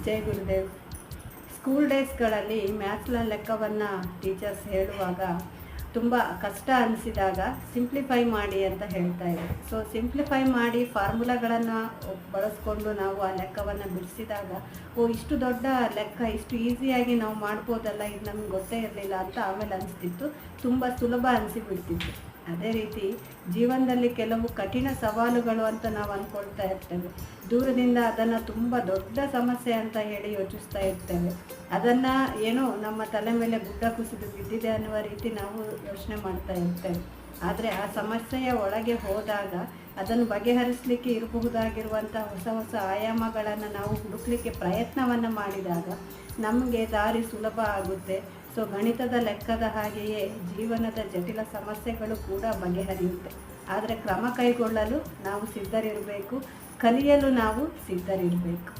ಜೈ Gurudev. School ಡೇಸ್ಗಳಲ್ಲಿ ಮ್ಯಾಥ್ನ ಲೆಕ್ಕವನ್ನು teachers ಹೇಳುವಾಗ ತುಂಬ ಕಷ್ಟ ಅನಿಸಿದಾಗ ಸಿಂಪ್ಲಿಫೈ ಮಾಡಿ ಅಂತ ಹೇಳ್ತಾಯಿದ್ರು. ಸೊ ಸಿಂಪ್ಲಿಫೈ ಮಾಡಿ ಫಾರ್ಮುಲಾಗಳನ್ನು ಬಳಸ್ಕೊಂಡು ನಾವು ಆ ಲೆಕ್ಕವನ್ನು ಬಿಡಿಸಿದಾಗ ಇಷ್ಟು ದೊಡ್ಡ ಲೆಕ್ಕ ಇಷ್ಟು ಈಸಿಯಾಗಿ ನಾವು ಮಾಡ್ಬೋದಲ್ಲ, ಇದು ನಮ್ಗೆ ಗೊತ್ತೇ ಇರಲಿಲ್ಲ ಅಂತ ಆಮೇಲೆ ಅನಿಸ್ತಿತ್ತು. ತುಂಬ ಸುಲಭ ಅನಿಸಿಬಿಡ್ತಿತ್ತು. ಅದೇ ರೀತಿ ಜೀವನದಲ್ಲಿ ಕೆಲವು ಕಠಿಣ ಸವಾಲುಗಳು ಅಂತ ನಾವು ಅಂದ್ಕೊಳ್ತಾ ಇರ್ತೇವೆ. ದೂರದಿಂದ ಅದನ್ನು ತುಂಬ ದೊಡ್ಡ ಸಮಸ್ಯೆ ಅಂತ ಹೇಳಿ ಯೋಚಿಸ್ತಾ ಇರ್ತೇವೆ. ಅದನ್ನು ಏನೋ ನಮ್ಮ ತಲೆ ಮೇಲೆ ಗುಡ್ಡ ಕುಸಿದು ಬಿದ್ದಿದೆ ಅನ್ನುವ ರೀತಿ ನಾವು ಯೋಚನೆ ಮಾಡ್ತಾ ಇರ್ತೇವೆ. ಆದರೆ ಆ ಸಮಸ್ಯೆಯ ಒಳಗೆ ಹೋದಾಗ ಅದನ್ನು ಬಗೆಹರಿಸಲಿಕ್ಕೆ ಇರಬಹುದಾಗಿರುವಂಥ ಹೊಸ ಹೊಸ ಆಯಾಮಗಳನ್ನು ನಾವು ಹುಡುಕಲಿಕ್ಕೆ ಪ್ರಯತ್ನವನ್ನು ಮಾಡಿದಾಗ ನಮಗೆ ದಾರಿ ಸುಲಭ ಆಗುತ್ತೆ. ಸೊ ಗಣಿತದ ಲೆಕ್ಕದ ಹಾಗೆಯೇ ಜೀವನದ ಜಟಿಲ ಸಮಸ್ಯೆಗಳು ಕೂಡ ಬಗೆಹರಿಯುತ್ತೆ. ಆದರೆ ಕ್ರಮ ಕೈಗೊಳ್ಳಲು ನಾವು ಸಿದ್ಧರಿರಬೇಕು, ಕಲಿಯಲು ನಾವು ಸಿದ್ಧರಿರಬೇಕು.